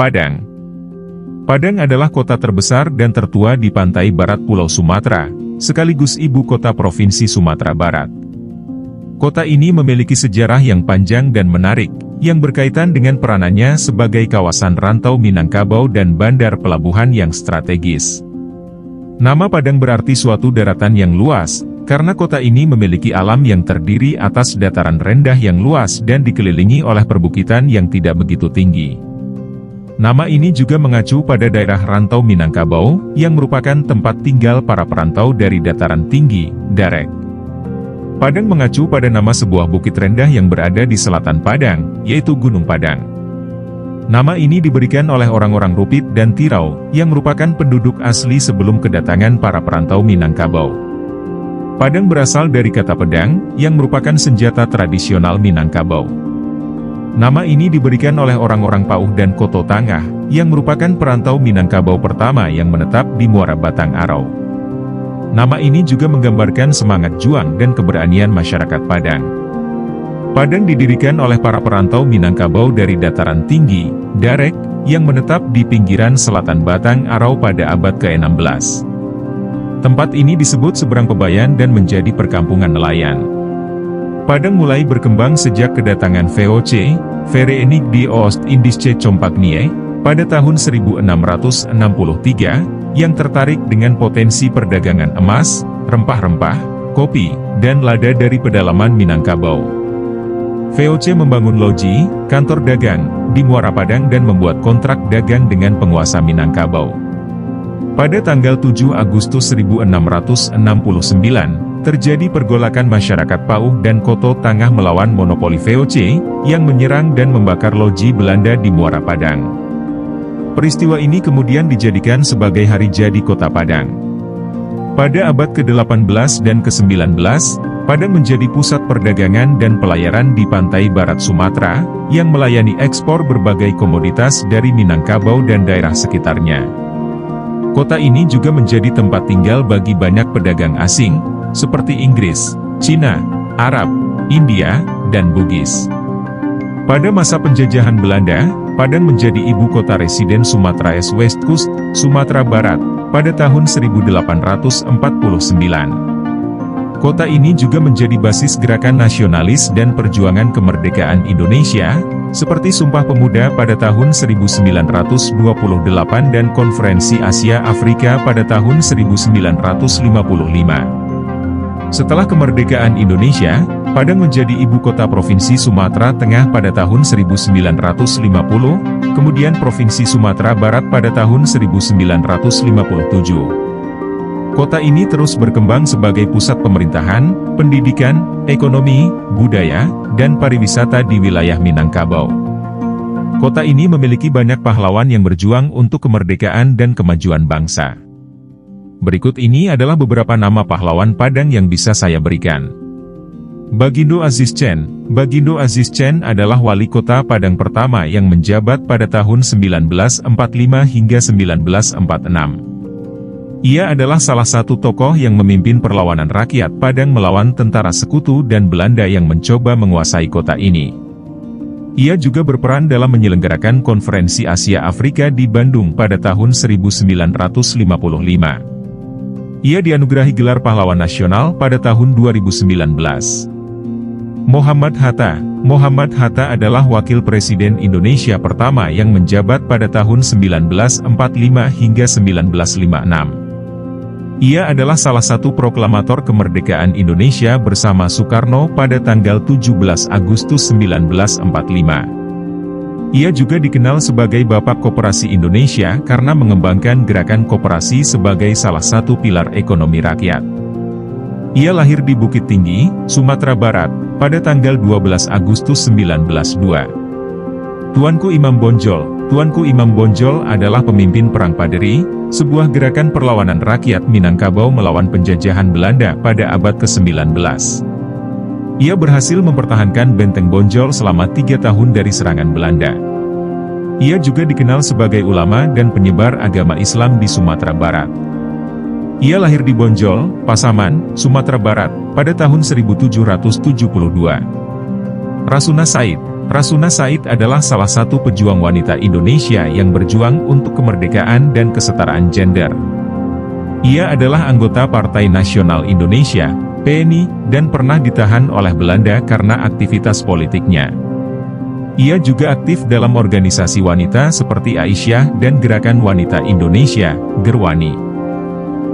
Padang. Padang adalah kota terbesar dan tertua di pantai barat Pulau Sumatera, sekaligus ibu kota Provinsi Sumatera Barat. Kota ini memiliki sejarah yang panjang dan menarik, yang berkaitan dengan peranannya sebagai kawasan rantau Minangkabau dan bandar pelabuhan yang strategis. Nama Padang berarti suatu daratan yang luas, karena kota ini memiliki alam yang terdiri atas dataran rendah yang luas dan dikelilingi oleh perbukitan yang tidak begitu tinggi. Nama ini juga mengacu pada daerah rantau Minangkabau, yang merupakan tempat tinggal para perantau dari dataran tinggi, Darek. Padang mengacu pada nama sebuah bukit rendah yang berada di selatan Padang, yaitu Gunung Padang. Nama ini diberikan oleh orang-orang Rupit dan Tirau, yang merupakan penduduk asli sebelum kedatangan para perantau Minangkabau. Padang berasal dari kata pedang, yang merupakan senjata tradisional Minangkabau. Nama ini diberikan oleh orang-orang Pauh dan Koto Tangah, yang merupakan perantau Minangkabau pertama yang menetap di Muara Batang Arau. Nama ini juga menggambarkan semangat juang dan keberanian masyarakat Padang. Padang didirikan oleh para perantau Minangkabau dari dataran tinggi, Darek, yang menetap di pinggiran selatan Batang Arau pada abad ke-16. Tempat ini disebut Seberang Pebayan dan menjadi perkampungan nelayan. Padang mulai berkembang sejak kedatangan VOC, Verenigde di Oost-Indische Compagnie, pada tahun 1663, yang tertarik dengan potensi perdagangan emas, rempah-rempah, kopi, dan lada dari pedalaman Minangkabau. VOC membangun loji, kantor dagang, di Muara Padang dan membuat kontrak dagang dengan penguasa Minangkabau. Pada tanggal 7 Agustus 1669, terjadi pergolakan masyarakat Pauh dan Koto Tangah melawan monopoli VOC, yang menyerang dan membakar loji Belanda di Muara Padang. Peristiwa ini kemudian dijadikan sebagai hari jadi kota Padang. Pada abad ke-18 dan ke-19, Padang menjadi pusat perdagangan dan pelayaran di pantai barat Sumatera, yang melayani ekspor berbagai komoditas dari Minangkabau dan daerah sekitarnya. Kota ini juga menjadi tempat tinggal bagi banyak pedagang asing, seperti Inggris, Cina, Arab, India, dan Bugis. Pada masa penjajahan Belanda, Padang menjadi ibu kota residen Sumatera West-Coast, Sumatera Barat, pada tahun 1849. Kota ini juga menjadi basis gerakan nasionalis dan perjuangan kemerdekaan Indonesia, seperti Sumpah Pemuda pada tahun 1928 dan Konferensi Asia Afrika pada tahun 1955. Setelah kemerdekaan Indonesia, Padang menjadi ibu kota Provinsi Sumatera Tengah pada tahun 1950, kemudian Provinsi Sumatera Barat pada tahun 1957. Kota ini terus berkembang sebagai pusat pemerintahan, pendidikan, ekonomi, budaya, dan pariwisata di wilayah Minangkabau. Kota ini memiliki banyak pahlawan yang berjuang untuk kemerdekaan dan kemajuan bangsa. Berikut ini adalah beberapa nama pahlawan Padang yang bisa saya berikan. Bagindo Aziz Chen. Bagindo Aziz Chen adalah wali kota Padang pertama yang menjabat pada tahun 1945 hingga 1946. Ia adalah salah satu tokoh yang memimpin perlawanan rakyat Padang melawan tentara sekutu dan Belanda yang mencoba menguasai kota ini. Ia juga berperan dalam menyelenggarakan Konferensi Asia Afrika di Bandung pada tahun 1955. Ia dianugerahi gelar pahlawan nasional pada tahun 2019. Muhammad Hatta. Muhammad Hatta adalah wakil presiden Indonesia pertama yang menjabat pada tahun 1945 hingga 1956. Ia adalah salah satu proklamator kemerdekaan Indonesia bersama Soekarno pada tanggal 17 Agustus 1945. Ia juga dikenal sebagai Bapak Koperasi Indonesia karena mengembangkan gerakan koperasi sebagai salah satu pilar ekonomi rakyat. Ia lahir di Bukit Tinggi, Sumatera Barat, pada tanggal 12 Agustus 1902. Tuanku Imam Bonjol. Tuanku Imam Bonjol adalah pemimpin Perang Paderi, sebuah gerakan perlawanan rakyat Minangkabau melawan penjajahan Belanda pada abad ke-19. Ia berhasil mempertahankan Benteng Bonjol selama 3 tahun dari serangan Belanda. Ia juga dikenal sebagai ulama dan penyebar agama Islam di Sumatera Barat. Ia lahir di Bonjol, Pasaman, Sumatera Barat, pada tahun 1772. Rasuna Said. Rasuna Said adalah salah satu pejuang wanita Indonesia yang berjuang untuk kemerdekaan dan kesetaraan gender. Ia adalah anggota Partai Nasional Indonesia, PNI, dan pernah ditahan oleh Belanda karena aktivitas politiknya. Ia juga aktif dalam organisasi wanita seperti Aisyah dan Gerakan Wanita Indonesia, Gerwani.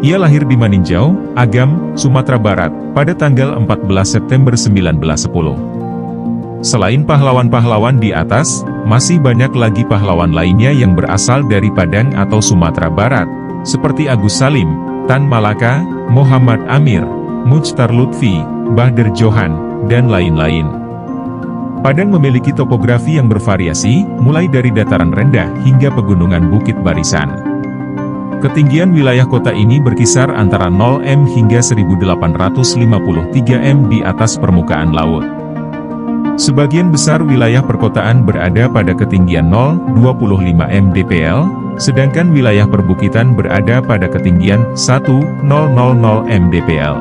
Ia lahir di Maninjau, Agam, Sumatera Barat, pada tanggal 14 September 1910. Selain pahlawan-pahlawan di atas, masih banyak lagi pahlawan lainnya yang berasal dari Padang atau Sumatera Barat, seperti Agus Salim, Tan Malaka, Muhammad Amir, Muchtar Lutfi, Bahder Johan, dan lain-lain. Padang memiliki topografi yang bervariasi, mulai dari dataran rendah hingga pegunungan Bukit Barisan. Ketinggian wilayah kota ini berkisar antara 0 m hingga 1853 m di atas permukaan laut. Sebagian besar wilayah perkotaan berada pada ketinggian 0,25 mdpl, sedangkan wilayah perbukitan berada pada ketinggian 1,000 mdpl.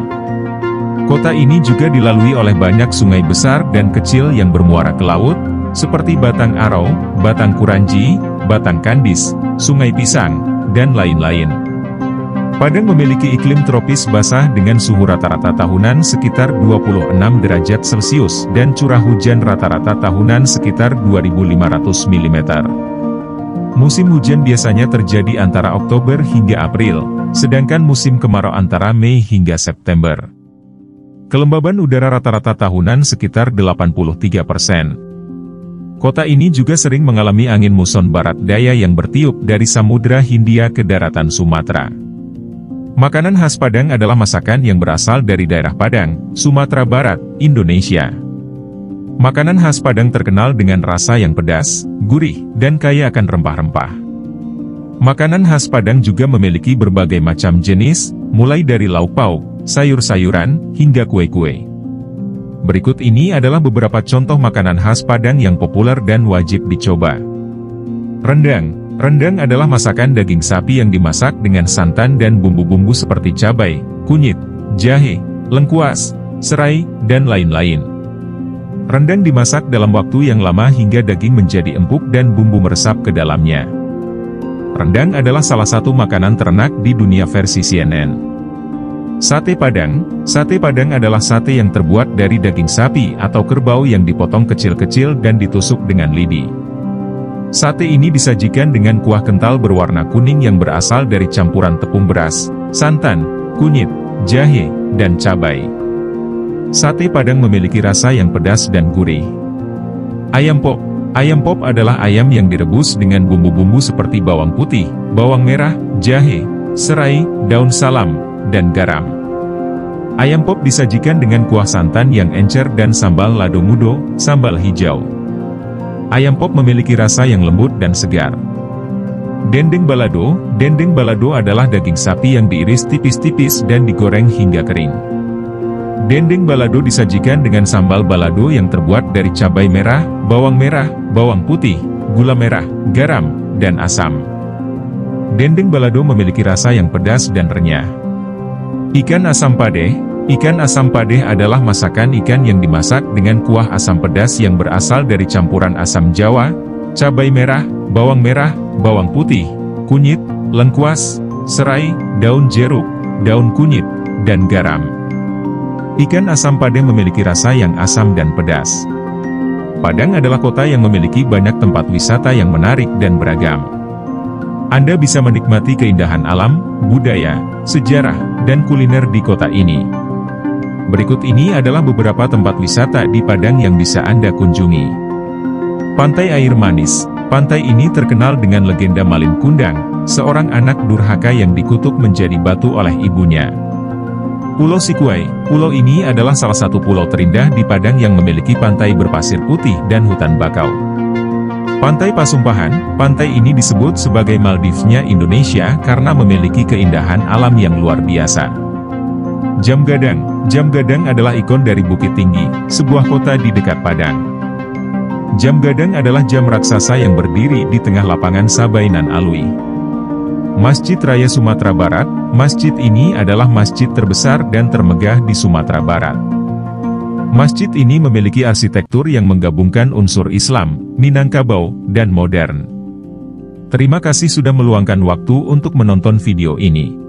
Kota ini juga dilalui oleh banyak sungai besar dan kecil yang bermuara ke laut, seperti Batang Arau, Batang Kuranji, Batang Kandis, Sungai Pisang, dan lain-lain. Padang memiliki iklim tropis basah dengan suhu rata-rata tahunan sekitar 26 derajat Celcius dan curah hujan rata-rata tahunan sekitar 2.500 mm. Musim hujan biasanya terjadi antara Oktober hingga April, sedangkan musim kemarau antara Mei hingga September. Kelembaban udara rata-rata tahunan sekitar 83%. Kota ini juga sering mengalami angin muson barat daya yang bertiup dari Samudra Hindia ke daratan Sumatera. Makanan khas Padang adalah masakan yang berasal dari daerah Padang, Sumatera Barat, Indonesia. Makanan khas Padang terkenal dengan rasa yang pedas, gurih, dan kaya akan rempah-rempah. Makanan khas Padang juga memiliki berbagai macam jenis, mulai dari lauk pauk, sayur-sayuran, hingga kue-kue. Berikut ini adalah beberapa contoh makanan khas Padang yang populer dan wajib dicoba. Rendang. Rendang adalah masakan daging sapi yang dimasak dengan santan dan bumbu-bumbu seperti cabai, kunyit, jahe, lengkuas, serai, dan lain-lain. Rendang dimasak dalam waktu yang lama hingga daging menjadi empuk dan bumbu meresap ke dalamnya. Rendang adalah salah satu makanan ternak di dunia versi CNN. Sate Padang. Sate Padang adalah sate yang terbuat dari daging sapi atau kerbau yang dipotong kecil-kecil dan ditusuk dengan lidi. Sate ini disajikan dengan kuah kental berwarna kuning yang berasal dari campuran tepung beras, santan, kunyit, jahe, dan cabai. Sate Padang memiliki rasa yang pedas dan gurih. Ayam pop. Ayam pop adalah ayam yang direbus dengan bumbu-bumbu seperti bawang putih, bawang merah, jahe, serai, daun salam, dan garam. Ayam pop disajikan dengan kuah santan yang encer dan sambal lado mudo, sambal hijau. Ayam pop memiliki rasa yang lembut dan segar. Dendeng balado. Dendeng balado adalah daging sapi yang diiris tipis-tipis dan digoreng hingga kering. Dendeng balado disajikan dengan sambal balado yang terbuat dari cabai merah, bawang putih, gula merah, garam, dan asam. Dendeng balado memiliki rasa yang pedas dan renyah. Ikan asam padeh. Ikan asam padeh adalah masakan ikan yang dimasak dengan kuah asam pedas yang berasal dari campuran asam jawa, cabai merah, bawang putih, kunyit, lengkuas, serai, daun jeruk, daun kunyit, dan garam. Ikan asam padeh memiliki rasa yang asam dan pedas. Padang adalah kota yang memiliki banyak tempat wisata yang menarik dan beragam. Anda bisa menikmati keindahan alam, budaya, sejarah, dan kuliner di kota ini. Berikut ini adalah beberapa tempat wisata di Padang yang bisa Anda kunjungi. Pantai Air Manis. Pantai ini terkenal dengan legenda Malin Kundang, seorang anak durhaka yang dikutuk menjadi batu oleh ibunya. Pulau Sikuai. Pulau ini adalah salah satu pulau terindah di Padang yang memiliki pantai berpasir putih dan hutan bakau. Pantai Pasumpahan. Pantai ini disebut sebagai Maldivnya Indonesia karena memiliki keindahan alam yang luar biasa. Jam Gadang. Jam Gadang adalah ikon dari Bukit Tinggi, sebuah kota di dekat Padang. Jam Gadang adalah jam raksasa yang berdiri di tengah lapangan Sabainan Alui. Masjid Raya Sumatera Barat. Masjid ini adalah masjid terbesar dan termegah di Sumatera Barat. Masjid ini memiliki arsitektur yang menggabungkan unsur Islam, Minangkabau, dan modern. Terima kasih sudah meluangkan waktu untuk menonton video ini.